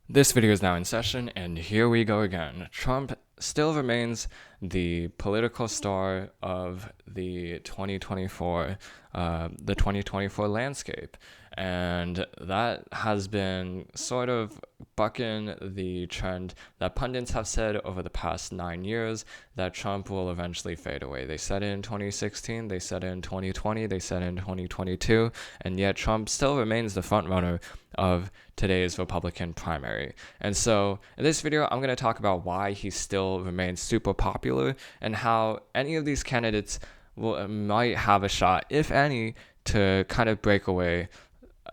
This video is now in session, and here we go again. Trump still remains the political star of the 2024 landscape, and that has been sort of bucking the trend that pundits have said over the past 9 years that Trump will eventually fade away. They said it in 2016, they said it in 2020, they said it in 2022, and yet Trump still remains the frontrunner of today's Republican primary. And so in this video, I'm going to talk about why he still remains super popular and how any of these candidates might have a shot, if any, to kind of break away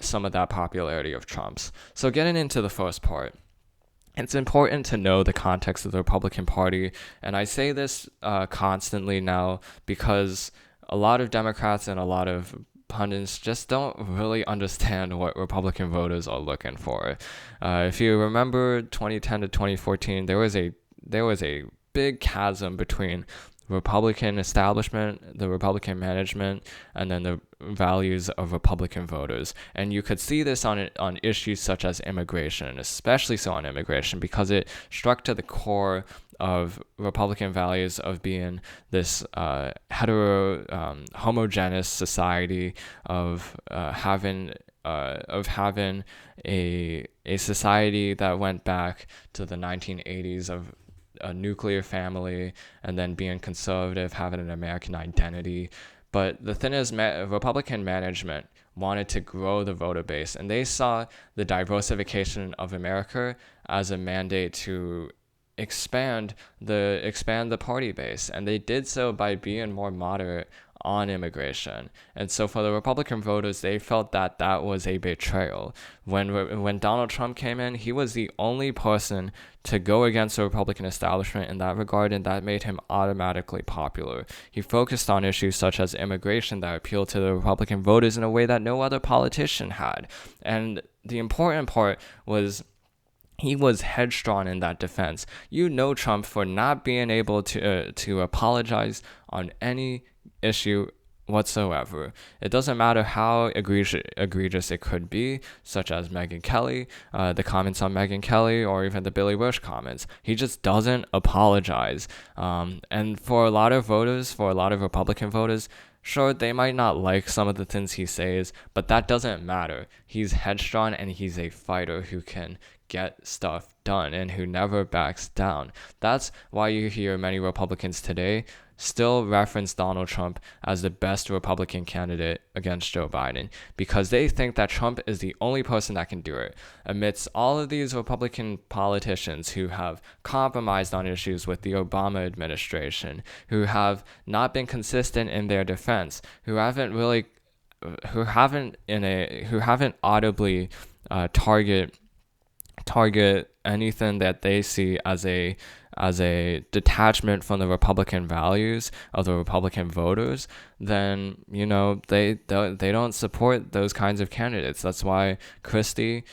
some of that popularity of Trump's. So getting into the first part, it's important to know the context of the Republican Party, and I say this constantly now because a lot of Democrats and a lot of pundits just don't really understand what Republican voters are looking for. If you remember 2010 to 2014, there was a big chasm between Republican establishment, the Republican management, and then the values of Republican voters. And you could see this on issues such as immigration, especially so on immigration, because it struck to the core of Republican values of being this homogeneous society, of having a society that went back to the 1980s of a nuclear family, and then being conservative, having an American identity. But the thing is, Republican management wanted to grow the voter base, and they saw the diversification of America as a mandate to expand the party base, and they did so by being more moderate on immigration. And so for the Republican voters, they felt that that was a betrayal. When Donald Trump came in, he was the only person to go against the Republican establishment in that regard, and that made him automatically popular. He focused on issues such as immigration that appealed to the Republican voters in a way that no other politician had. And the important part was he was headstrong in that defense. You know Trump for not being able to apologize on any issue whatsoever. It doesn't matter how egregious it could be, such as Megyn Kelly, the comments on Megyn Kelly, or even the Billy Bush comments. He just doesn't apologize. And for a lot of voters, for a lot of Republican voters, sure, they might not like some of the things he says, but that doesn't matter. He's headstrong and he's a fighter who can get stuff done and who never backs down. That's why you hear many Republicans today still reference Donald Trump as the best Republican candidate against Joe Biden, because they think that Trump is the only person that can do it. Amidst all of these Republican politicians who have compromised on issues with the Obama administration, who have not been consistent in their defense, who haven't audibly target anything that they see as a detachment from the Republican values of the Republican voters, then they don't support those kinds of candidates. That's why Christie,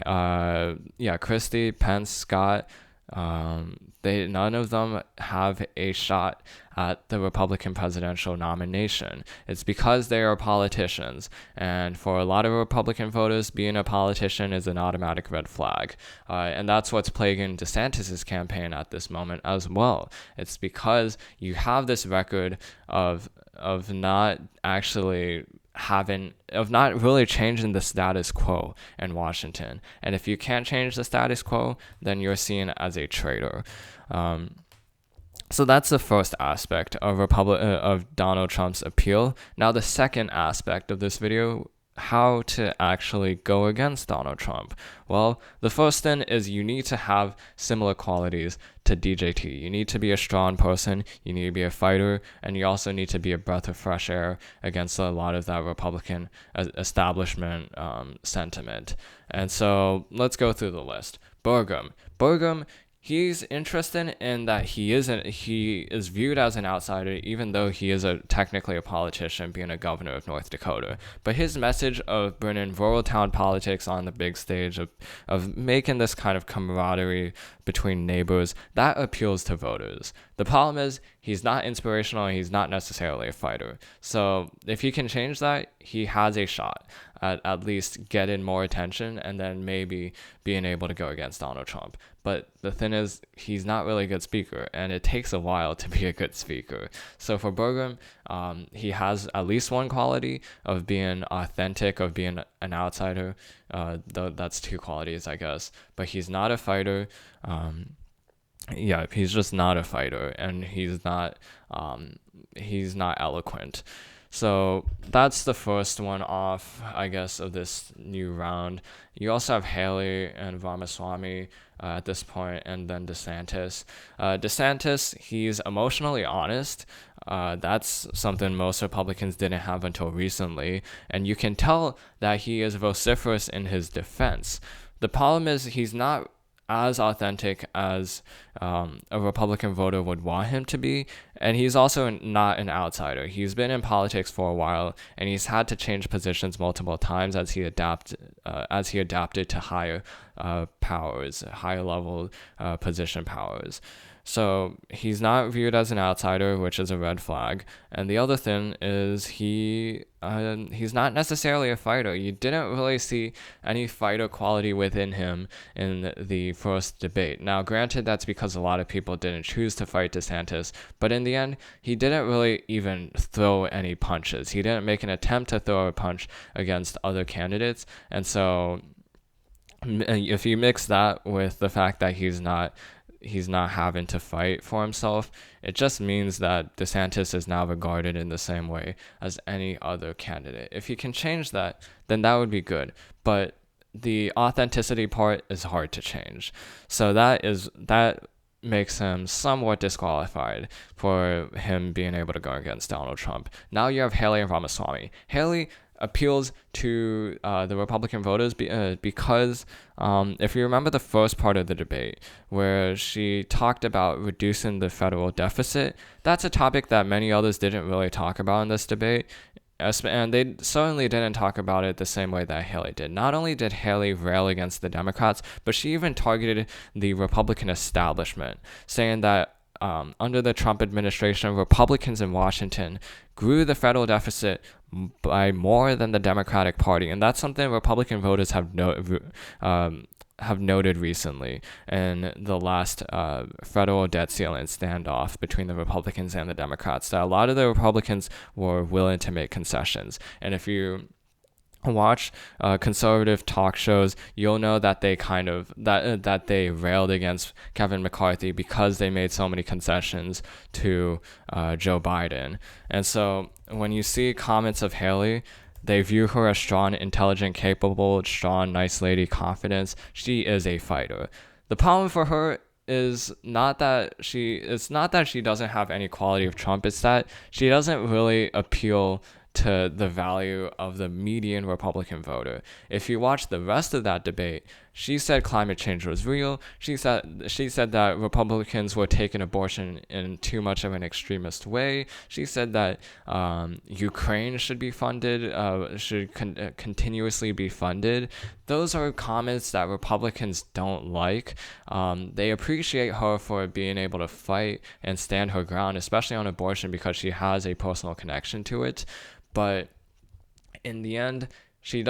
Pence, Scott, none of them have a shot at the Republican presidential nomination. It's because they are politicians, and for a lot of Republican voters, being a politician is an automatic red flag, and that's what's plaguing DeSantis' campaign at this moment as well. It's because you have this record of not really changing the status quo in Washington. And if you can't change the status quo, then you're seen as a traitor. So that's the first aspect of Donald Trump's appeal. Now the second aspect of this video, how to actually go against Donald Trump. Well, the first thing is you need to have similar qualities to DJT. You need to be a strong person, you need to be a fighter, and you also need to be a breath of fresh air against a lot of that Republican establishment sentiment. And so let's go through the list. Burgum, he's interesting in that he is viewed as an outsider, even though he is technically a politician, being a governor of North Dakota. But his message of bringing rural town politics on the big stage, of making this kind of camaraderie between neighbors, that appeals to voters. The problem is he's not inspirational and he's not necessarily a fighter. So if he can change that, he has a shot. at least getting more attention and then maybe being able to go against Donald Trump. But the thing is, he's not really a good speaker, and it takes a while to be a good speaker. So for Burgum, he has at least one quality of being authentic, of being an outsider. Though that's two qualities, I guess. But he's not a fighter. He's just not a fighter, and he's not eloquent. So that's the first one off, I guess, of this new round. You also have Haley and Ramaswamy at this point, and then DeSantis. DeSantis, he's emotionally honest. That's something most Republicans didn't have until recently, and you can tell that he is vociferous in his defense. The problem is he's not as authentic as a Republican voter would want him to be, and he's also not an outsider. He's been in politics for a while, and he's had to change positions multiple times as he adapted to higher powers, higher level position powers. So he's not viewed as an outsider, which is a red flag. And the other thing is he's not necessarily a fighter. You didn't really see any fighter quality within him in the first debate. Now, granted, that's because a lot of people didn't choose to fight DeSantis, but in the end, he didn't really even throw any punches. He didn't make an attempt to throw a punch against other candidates. And so if you mix that with the fact that he's not having to fight for himself, it just means that DeSantis is now regarded in the same way as any other candidate. If he can change that, then that would be good. But the authenticity part is hard to change. So that makes him somewhat disqualified for him being able to go against Donald Trump. Now you have Haley and Ramaswamy. Haley appeals to the Republican voters because if you remember the first part of the debate where she talked about reducing the federal deficit, that's a topic that many others didn't really talk about in this debate. And they certainly didn't talk about it the same way that Haley did. Not only did Haley rail against the Democrats, but she even targeted the Republican establishment, saying that under the Trump administration, Republicans in Washington grew the federal deficit by more than the Democratic Party, and that's something Republican voters have noted recently in the last federal debt ceiling standoff between the Republicans and the Democrats. That a lot of the Republicans were willing to make concessions, and if you watch conservative talk shows, you'll know that they that they railed against Kevin McCarthy because they made so many concessions to Joe Biden. And so when you see comments of Haley, they view her as strong, intelligent, capable, strong, nice lady, confidence. She is a fighter. The problem for her is not that she doesn't have any quality of Trump. It's that she doesn't really appeal to the value of the median Republican voter. If you watch the rest of that debate, she said climate change was real. She said that Republicans were taking abortion in too much of an extremist way. She said that Ukraine should be funded, continuously be funded. Those are comments that Republicans don't like. They appreciate her for being able to fight and stand her ground, especially on abortion, because she has a personal connection to it. But in the end, she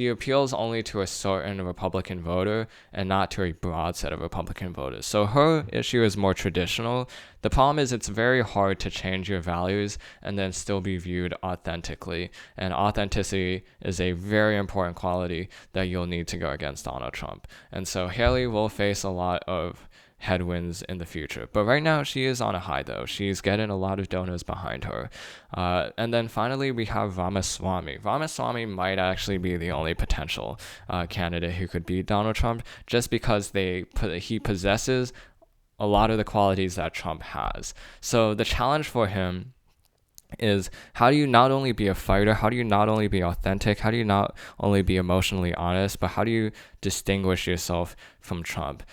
appeals only to a certain Republican voter and not to a broad set of Republican voters. So her issue is more traditional. The problem is it's very hard to change your values and then still be viewed authentically. And authenticity is a very important quality that you'll need to go against Donald Trump. And so Haley will face a lot of headwinds in the future, but right now she is on a high though. She's getting a lot of donors behind her. And then finally we have Ramaswamy. Ramaswamy might actually be the only potential candidate who could beat Donald Trump, just because he possesses a lot of the qualities that Trump has. So the challenge for him is, how do you not only be a fighter, how do you not only be authentic, how do you not only be emotionally honest, but how do you distinguish yourself from Trump?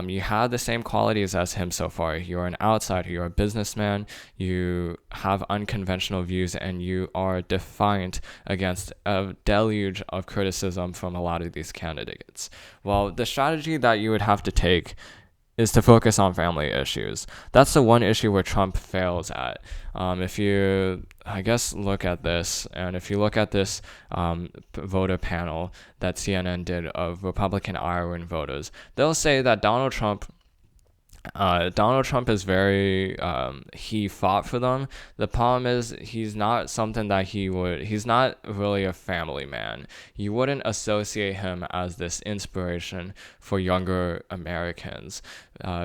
You have the same qualities as him so far. You're an outsider, you're a businessman, you have unconventional views, and you are defiant against a deluge of criticism from a lot of these candidates. Well, the strategy that you would have to take is to focus on family issues. That's the one issue where Trump fails at. If you, I guess, look at this, and if you look at this voter panel that CNN did of Republican Iowan voters, they'll say that Donald Trump is very, he fought for them. The problem is he's not something that he's not really a family man. You wouldn't associate him as this inspiration for younger Americans,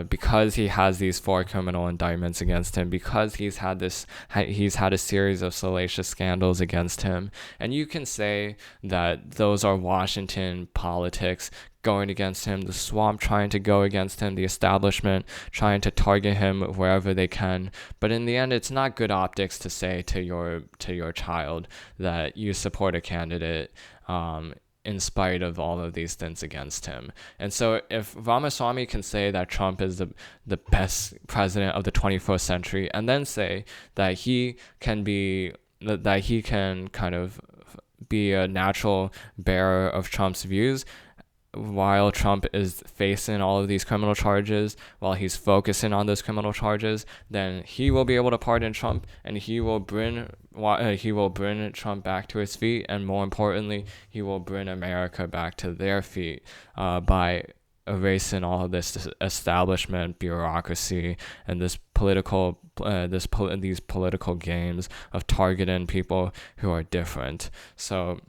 because he has these 4 criminal indictments against him, because he's had a series of salacious scandals against him. And you can say that those are Washington politics going against him, the swamp trying to go against him, the establishment trying to target him wherever they can. But in the end, it's not good optics to say to your child that you support a candidate in spite of all of these things against him. And so if Ramaswamy can say that Trump is the best president of the 21st century, and then say that he can kind of be a natural bearer of Trump's views, while Trump is facing all of these criminal charges, while he's focusing on those criminal charges, then he will be able to pardon Trump, and he will bring Trump back to his feet, and more importantly, he will bring America back to their feet by erasing all of this establishment bureaucracy and these political games of targeting people who are different. So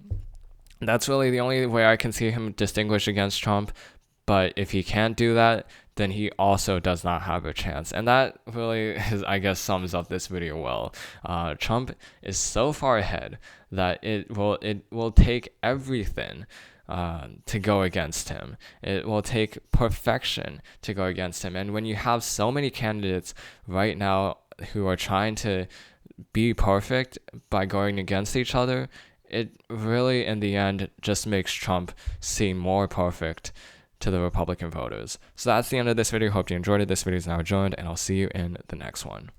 that's really the only way I can see him distinguish against Trump. But if he can't do that, then he also does not have a chance. And that really I guess, sums up this video well. Trump is so far ahead that it will take everything to go against him. It will take perfection to go against him. And when you have so many candidates right now who are trying to be perfect by going against each other, it really, in the end, just makes Trump seem more perfect to the Republican voters. So that's the end of this video. Hope you enjoyed it. This video is now adjourned, and I'll see you in the next one.